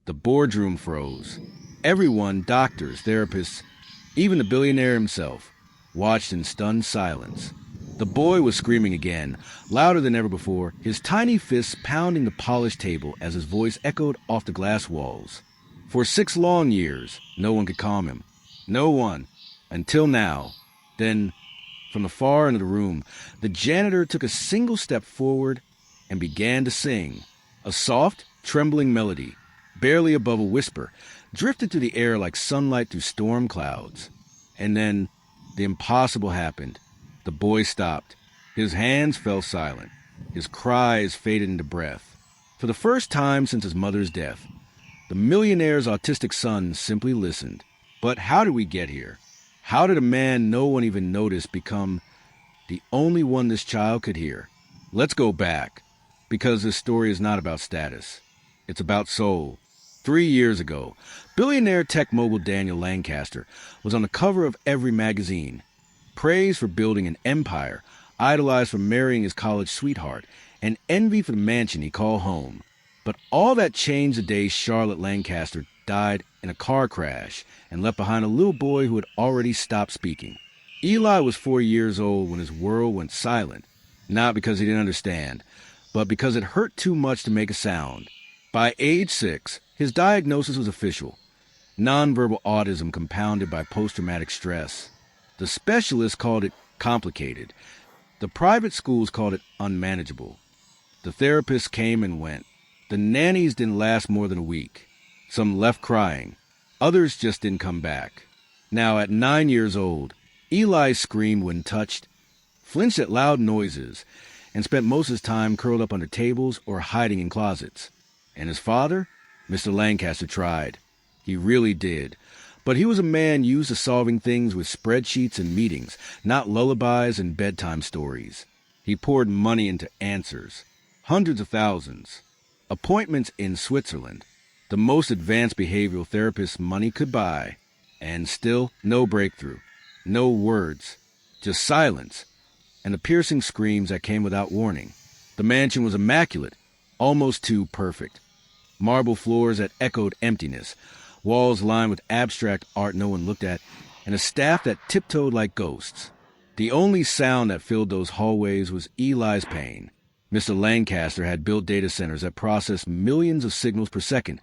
The boardroom froze. Everyone, doctors, therapists, even the billionaire himself, watched in stunned silence. The boy was screaming again, louder than ever before, his tiny fists pounding the polished table as his voice echoed off the glass walls. For 6 long years, no one could calm him. No one. Until now. Then, from the far end of the room, the janitor took a single step forward and began to sing. A soft, trembling melody, barely above a whisper, drifted through the air like sunlight through storm clouds. And then, the impossible happened. The boy stopped. His hands fell silent. His cries faded into breath. For the first time since his mother's death, the millionaire's autistic son simply listened. But how did we get here? How did a man no one even noticed become the only one this child could hear? Let's go back, because this story is not about status. It's about soul. 3 years ago, billionaire tech mogul Daniel Lancaster was on the cover of every magazine. Praise for building an empire, idolized for marrying his college sweetheart, and envy for the mansion he called home. But all that changed the day Charlotte Lancaster died in a car crash and left behind a little boy who had already stopped speaking. Eli was 4 years old when his world went silent, not because he didn't understand, but because it hurt too much to make a sound. By age 6, his diagnosis was official: nonverbal autism compounded by post-traumatic stress. The specialists called it complicated. The private schools called it unmanageable. The therapists came and went. The nannies didn't last more than a week. Some left crying. Others just didn't come back. Now, at 9 years old, Eli screamed when touched, flinched at loud noises, and spent most of his time curled up under tables or hiding in closets. And his father? Mr. Lancaster tried. He really did. But he was a man used to solving things with spreadsheets and meetings, not lullabies and bedtime stories. He poured money into answers. Hundreds of thousands. Appointments in Switzerland. The most advanced behavioral therapist money could buy. And still, no breakthrough. No words. Just silence. And the piercing screams that came without warning. The mansion was immaculate. Almost too perfect. Marble floors that echoed emptiness. Walls lined with abstract art no one looked at, and a staff that tiptoed like ghosts. The only sound that filled those hallways was Eli's pain. Mr. Lancaster had built data centers that processed millions of signals per second,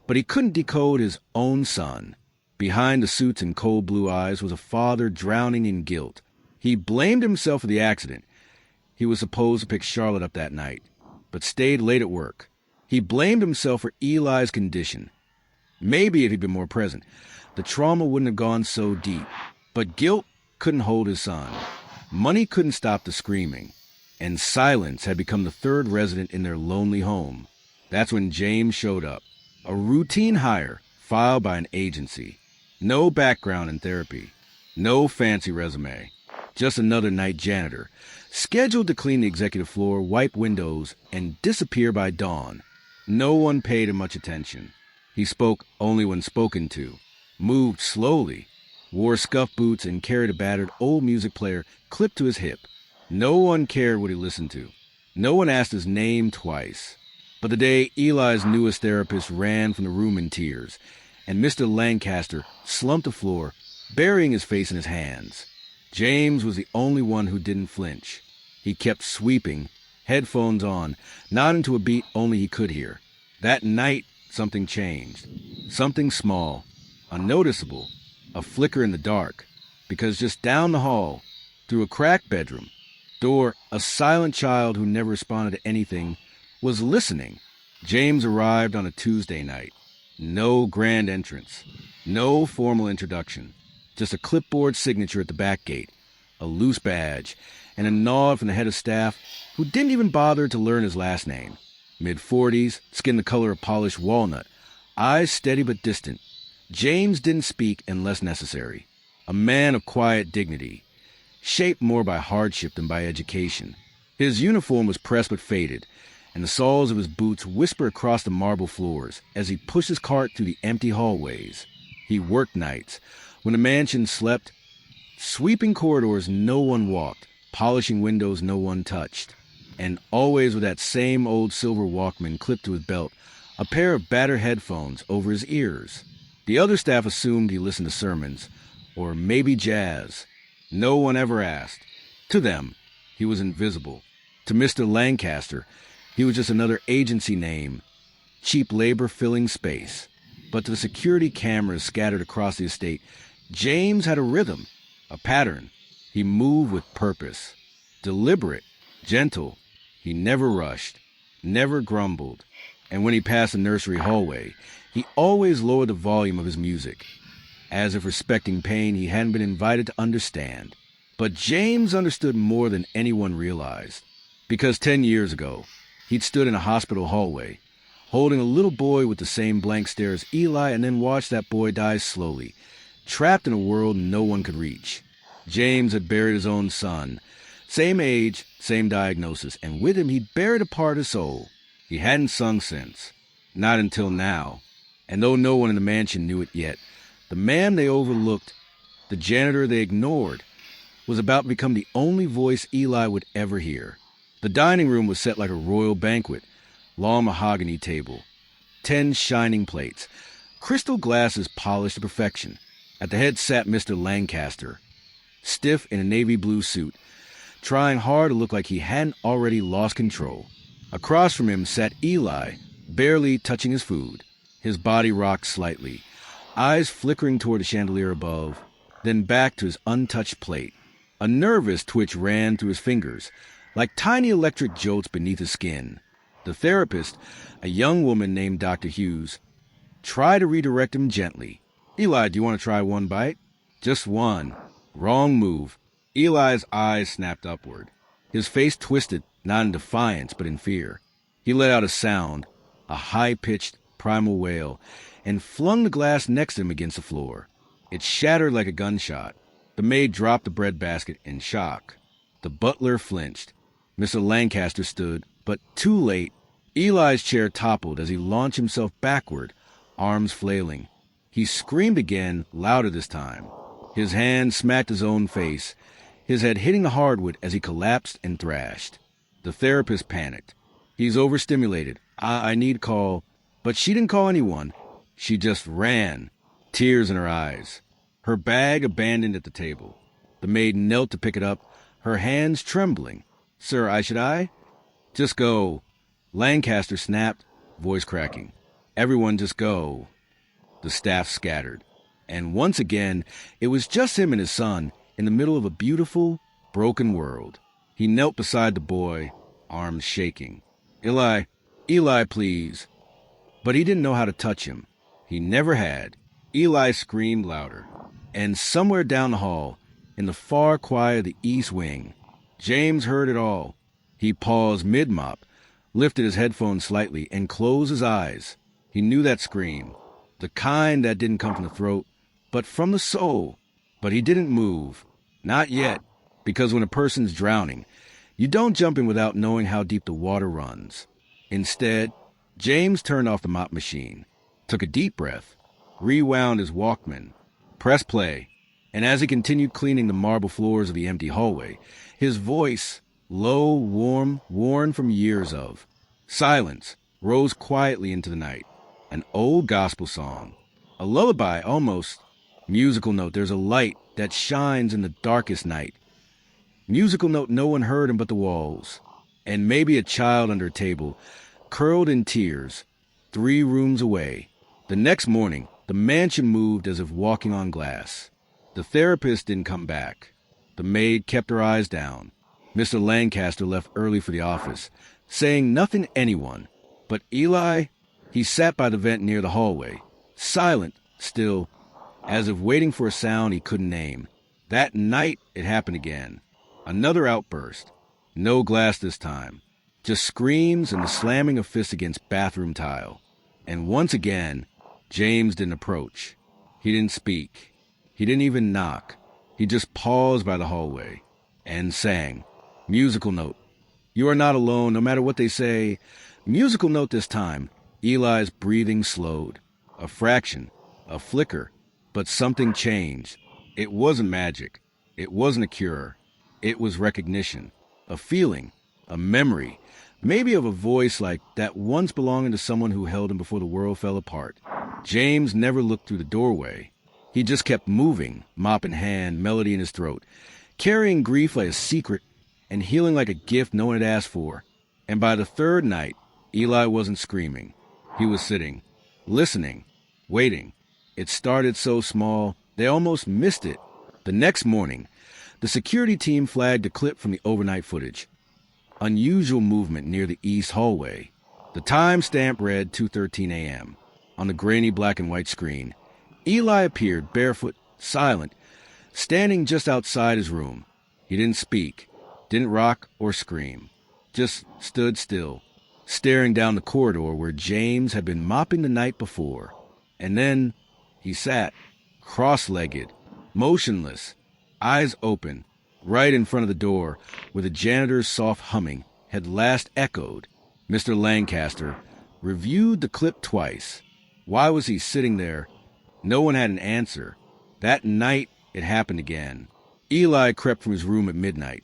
but he couldn't decode his own son. Behind the suits and cold blue eyes was a father drowning in guilt. He blamed himself for the accident. He was supposed to pick Charlotte up that night, but stayed late at work. He blamed himself for Eli's condition. Maybe if he'd been more present, the trauma wouldn't have gone so deep. But guilt couldn't hold his son. Money couldn't stop the screaming. And silence had become the third resident in their lonely home. That's when James showed up. A routine hire filed by an agency. No background in therapy. No fancy resume. Just another night janitor, scheduled to clean the executive floor, wipe windows, and disappear by dawn. No one paid him much attention. He spoke only when spoken to, moved slowly, wore scuffed boots, and carried a battered old music player clipped to his hip. No one cared what he listened to. No one asked his name twice. But the day Eli's newest therapist ran from the room in tears, and Mr. Lancaster slumped to the floor, burying his face in his hands, James was the only one who didn't flinch. He kept sweeping, headphones on, nodding to a beat only he could hear. That night, something changed. Something small, unnoticeable, a flicker in the dark. Because just down the hall, through a cracked bedroom door, a silent child who never responded to anything was listening. James arrived on a Tuesday night. No grand entrance. No formal introduction. Just a clipboard signature at the back gate, a loose badge, and a nod from the head of staff who didn't even bother to learn his last name. Mid-40s, skin the color of polished walnut, eyes steady but distant. James didn't speak unless necessary. A man of quiet dignity, shaped more by hardship than by education. His uniform was pressed but faded, and the soles of his boots whispered across the marble floors as he pushed his cart through the empty hallways. He worked nights, when the mansion slept, sweeping corridors no one walked, polishing windows no one touched, and always with that same old silver Walkman clipped to his belt, a pair of battered headphones over his ears. The other staff assumed he listened to sermons, or maybe jazz. No one ever asked. To them, he was invisible. To Mr. Lancaster, he was just another agency name, cheap labor filling space. But to the security cameras scattered across the estate, James had a rhythm, a pattern. He moved with purpose. Deliberate, gentle. He never rushed, never grumbled. And when he passed the nursery hallway, he always lowered the volume of his music, as if respecting pain he hadn't been invited to understand. But James understood more than anyone realized, because 10 years ago, he'd stood in a hospital hallway, holding a little boy with the same blank stare as Eli, and then watched that boy die slowly, trapped in a world no one could reach. James had buried his own son, same age, same diagnosis, and with him he'd buried a part of his soul. He hadn't sung since, not until now, and though no one in the mansion knew it yet, the man they overlooked, the janitor they ignored, was about to become the only voice Eli would ever hear. The dining room was set like a royal banquet, long mahogany table, 10 shining plates, crystal glasses polished to perfection. At the head sat Mr. Lancaster, stiff in a navy blue suit, trying hard to look like he hadn't already lost control. Across from him sat Eli, barely touching his food. His body rocked slightly, eyes flickering toward the chandelier above, then back to his untouched plate. A nervous twitch ran through his fingers, like tiny electric jolts beneath his skin. The therapist, a young woman named Dr. Hughes, tried to redirect him gently. "Eli, do you want to try one bite?" "Just one." Wrong move. Eli's eyes snapped upward. His face twisted, not in defiance, but in fear. He let out a sound, a high-pitched, primal wail, and flung the glass next to him against the floor. It shattered like a gunshot. The maid dropped the bread basket in shock. The butler flinched. Mr. Lancaster stood, but too late. Eli's chair toppled as he launched himself backward, arms flailing. He screamed again, louder this time. His hand smacked his own face, his head hitting the hardwood as he collapsed and thrashed. The therapist panicked. "He's overstimulated. I need call." But she didn't call anyone. She just ran, tears in her eyes. Her bag abandoned at the table. The maid knelt to pick it up, her hands trembling. "Sir, should I?" "Just go." Lancaster snapped, voice cracking. "Everyone just go." The staff scattered. And once again, it was just him and his son in the middle of a beautiful, broken world. He knelt beside the boy, arms shaking. Eli, please." But he didn't know how to touch him. He never had. Eli screamed louder. And somewhere down the hall, in the far quiet of the east wing, James heard it all. He paused mid-mop, lifted his headphones slightly, and closed his eyes. He knew that scream, the kind that didn't come from the throat, but from the soul. But he didn't move. Not yet, because when a person's drowning, you don't jump in without knowing how deep the water runs. Instead, James turned off the mop machine, took a deep breath, rewound his Walkman, pressed play, and as he continued cleaning the marble floors of the empty hallway, his voice, low, warm, worn from years of silence, rose quietly into the night. An old gospel song, a lullaby almost. Musical note, there's a light that shines in the darkest night. Musical note, no one heard him but the walls. And maybe a child under a table, curled in tears, 3 rooms away. The next morning, the mansion moved as if walking on glass. The therapist didn't come back. The maid kept her eyes down. Mr. Lancaster left early for the office, saying nothing to anyone. But Eli, he sat by the vent near the hallway, silent, still, as if waiting for a sound he couldn't name. That night, it happened again. Another outburst. No glass this time. Just screams and the slamming of fists against bathroom tile. And once again, James didn't approach. He didn't speak. He didn't even knock. He just paused by the hallway and sang. Musical note. You are not alone, no matter what they say. Musical note this time. Eli's breathing slowed. A fraction. A flicker. But something changed. It wasn't magic. It wasn't a cure. It was recognition. A feeling. A memory. maybe of a voice like that once belonging to someone who held him before the world fell apart. James never looked through the doorway. He just kept moving, mop in hand, melody in his throat, carrying grief like a secret and healing like a gift no one had asked for. And by the third night, Eli wasn't screaming. He was sitting, listening, waiting. It started so small, they almost missed it. The next morning, the security team flagged a clip from the overnight footage. Unusual movement near the east hallway. The timestamp read 2:13 a.m. On the grainy black and white screen, Eli appeared barefoot, silent, standing just outside his room. He didn't speak, didn't rock or scream, just stood still, staring down the corridor where James had been mopping the night before. And then he sat, cross-legged, motionless, eyes open, right in front of the door where the janitor's soft humming had last echoed. Mr. Lancaster reviewed the clip twice. Why was he sitting there? No one had an answer. That night, it happened again. Eli crept from his room at midnight,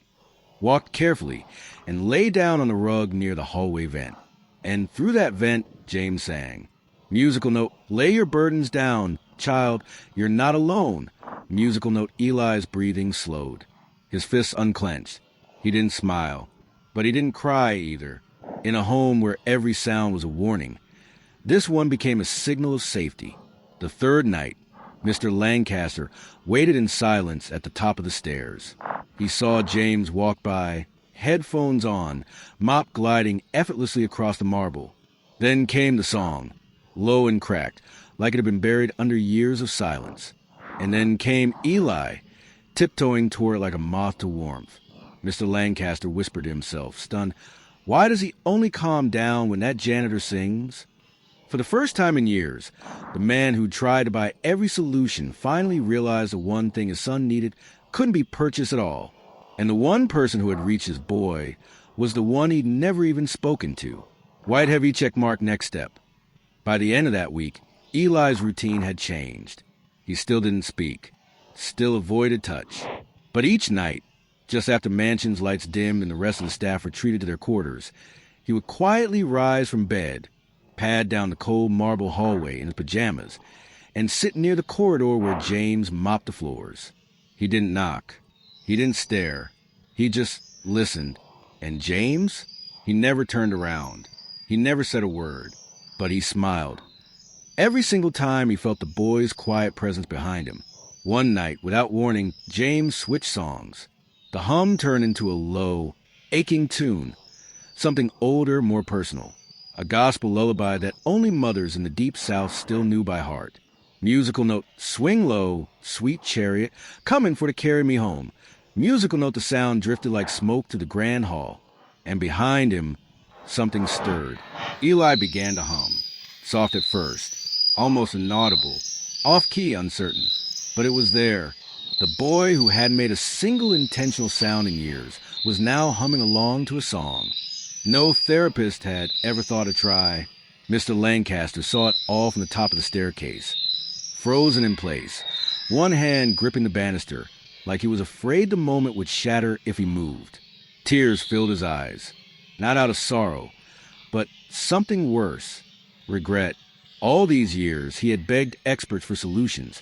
walked carefully, and lay down on the rug near the hallway vent. And through that vent, James sang. Musical note, lay your burdens down, child, you're not alone. Musical note, Eli's breathing slowed. His fists unclenched. He didn't smile, but he didn't cry either. In a home where every sound was a warning, this one became a signal of safety. The third night, Mr. Lancaster waited in silence at the top of the stairs. He saw James walk by, headphones on, mop gliding effortlessly across the marble. Then came the song, low and cracked, like it had been buried under years of silence. And then came Eli, tiptoeing toward it like a moth to warmth. Mr. Lancaster whispered to himself, stunned, why does he only calm down when that janitor sings? For the first time in years, the man who tried to buy every solution finally realized the one thing his son needed couldn't be purchased at all. And the one person who had reached his boy was the one he'd never even spoken to. White heavy check mark next step. By the end of that week, Eli's routine had changed. He still didn't speak, still avoided touch. But each night, just after Mansion's lights dimmed and the rest of the staff retreated to their quarters, he would quietly rise from bed, pad down the cold marble hallway in his pajamas, and sit near the corridor where James mopped the floors. He didn't knock. He didn't stare. He just listened. And James? He never turned around. He never said a word. But he smiled. Every single time he felt the boy's quiet presence behind him. One night, without warning, James switched songs. The hum turned into a low, aching tune, something older, more personal. A gospel lullaby that only mothers in the deep south still knew by heart. Musical note, swing low, sweet chariot, coming for to carry me home. Musical note, the sound drifted like smoke to the grand hall. And behind him, something stirred. Eli began to hum, soft at first, almost inaudible, off-key, uncertain. But it was there. The boy who hadn't made a single intentional sound in years was now humming along to a song. No therapist had ever thought to try. Mr. Lancaster saw it all from the top of the staircase. Frozen in place, one hand gripping the banister, like he was afraid the moment would shatter if he moved. Tears filled his eyes, not out of sorrow, but something worse, regret. All these years, he had begged experts for solutions,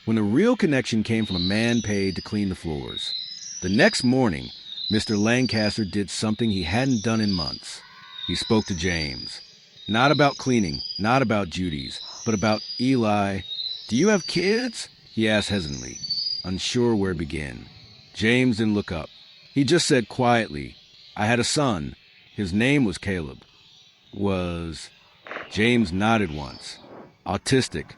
when the real connection came from a man paid to clean the floors. The next morning, Mr. Lancaster did something he hadn't done in months. He spoke to James. Not about cleaning, not about duties, but about Eli. Do you have kids? He asked hesitantly, unsure where to begin. James didn't look up. He just said quietly, I had a son. His name was Caleb. Was... James nodded once. Autistic,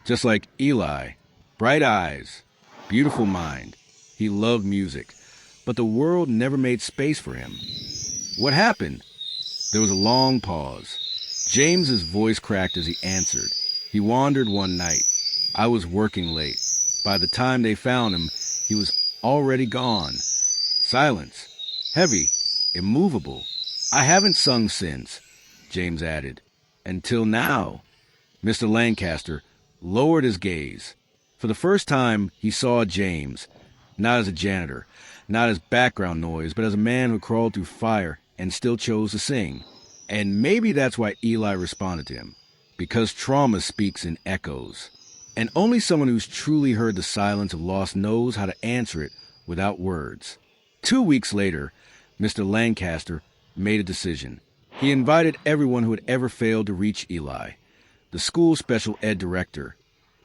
just like Eli. Bright eyes, beautiful mind. He loved music, but the world never made space for him. What happened? There was a long pause. James's voice cracked as he answered. He wandered one night. I was working late. By the time they found him, he was already gone. Silence. Heavy. Immovable. I haven't sung since, James added. Until now. Mr. Lancaster lowered his gaze. For the first time, he saw James, not as a janitor, not as background noise, but as a man who crawled through fire and still chose to sing. And maybe that's why Eli responded to him, because trauma speaks in echoes. And only someone who's truly heard the silence of loss knows how to answer it without words. 2 weeks later, Mr. Lancaster made a decision. He invited everyone who had ever failed to reach Eli: the school special ed director,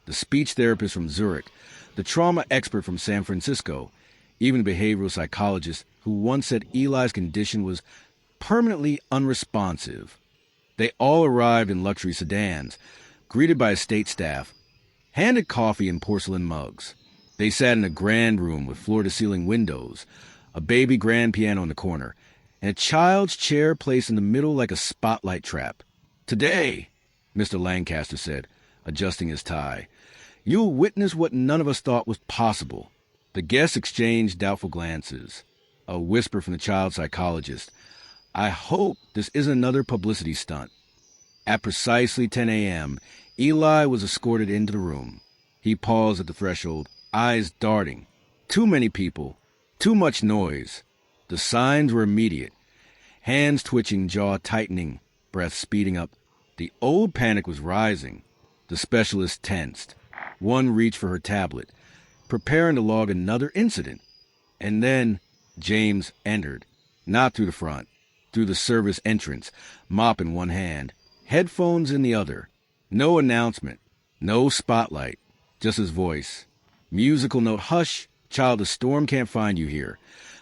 the speech therapist from Zurich, the trauma expert from San Francisco, even a behavioral psychologist who once said Eli's condition was permanently unresponsive. They all arrived in luxury sedans, greeted by a state staff, handed coffee in porcelain mugs. They sat in a grand room with floor-to-ceiling windows, a baby grand piano in the corner, and a child's chair placed in the middle like a spotlight trap. "Today," Mr. Lancaster said, adjusting his tie, "you'll witness what none of us thought was possible." The guests exchanged doubtful glances. A whisper from the child psychologist: "I hope this isn't another publicity stunt." At precisely 10 a.m., Eli was escorted into the room. He paused at the threshold, eyes darting. Too many people, too much noise. The signs were immediate. Hands twitching, jaw tightening, breath speeding up. The old panic was rising. The specialist tensed. One reached for her tablet, preparing to log another incident. And then James entered, not through the front, through the service entrance, mop in one hand, headphones in the other. No announcement, no spotlight, just his voice. Musical note: "Hush, child, the storm can't find you here."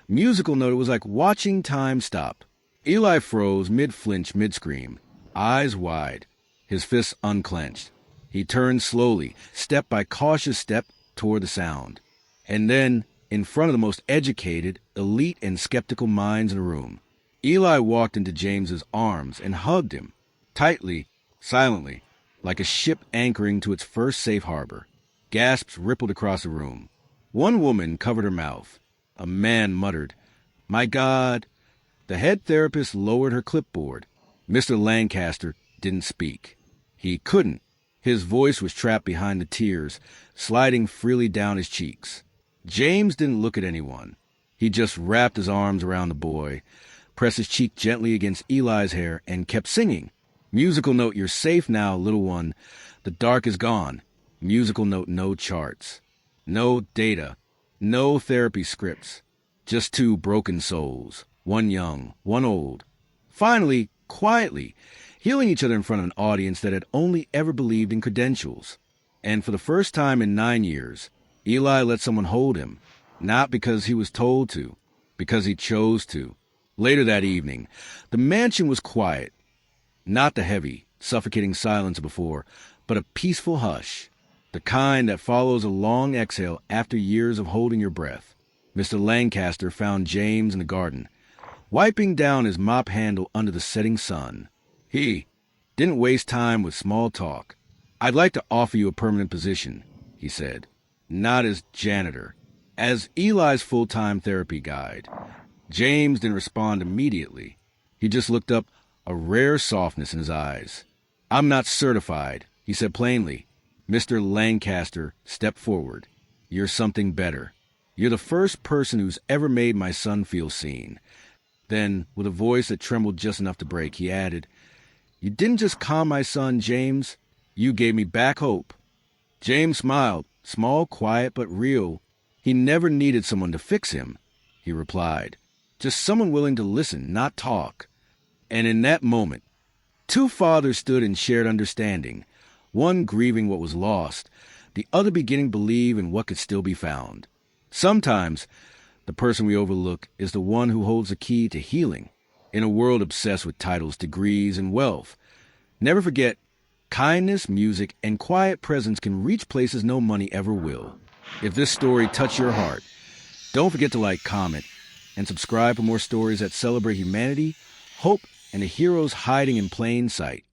Musical note: it was like watching time stop. Eli froze, mid-flinch, mid-scream, eyes wide, his fists unclenched. He turned slowly, step by cautious step, toward the sound. And then, in front of the most educated, elite, and skeptical minds in the room, Eli walked into James's arms and hugged him, tightly, silently, like a ship anchoring to its first safe harbor. Gasps rippled across the room. One woman covered her mouth. A man muttered, "My God." The head therapist lowered her clipboard. Mr. Lancaster didn't speak. He couldn't. His voice was trapped behind the tears, sliding freely down his cheeks. James didn't look at anyone. He just wrapped his arms around the boy, pressed his cheek gently against Eli's hair, and kept singing. Musical note: "You're safe now, little one. The dark is gone." Musical note: no charts, no data, no therapy scripts. Just two broken souls, one young, one old. Finally, quietly, healing each other in front of an audience that had only ever believed in credentials. And for the first time in 9 years, Eli let someone hold him, not because he was told to, because he chose to. Later that evening, the mansion was quiet. Not the heavy, suffocating silence of before, but a peaceful hush, the kind that follows a long exhale after years of holding your breath. Mr. Lancaster found James in the garden, wiping down his mop handle under the setting sun. He didn't waste time with small talk. "I'd like to offer you a permanent position," he said. "Not as janitor, as Eli's full-time therapy guide." James didn't respond immediately. He just looked up, a rare softness in his eyes. "I'm not certified," he said plainly. Mr. Lancaster stepped forward. "You're something better. You're the first person who's ever made my son feel seen." Then, with a voice that trembled just enough to break, he added, "You didn't just calm my son, James. You gave me back hope." James smiled, small, quiet, but real. He never needed someone to fix him, he replied. Just someone willing to listen, not talk. And in that moment, two fathers stood in shared understanding, one grieving what was lost, the other beginning to believe in what could still be found. Sometimes, the person we overlook is the one who holds the key to healing. In a world obsessed with titles, degrees, and wealth, never forget, kindness, music, and quiet presence can reach places no money ever will. If this story touched your heart, don't forget to like, comment, and subscribe for more stories that celebrate humanity, hope, and the heroes hiding in plain sight.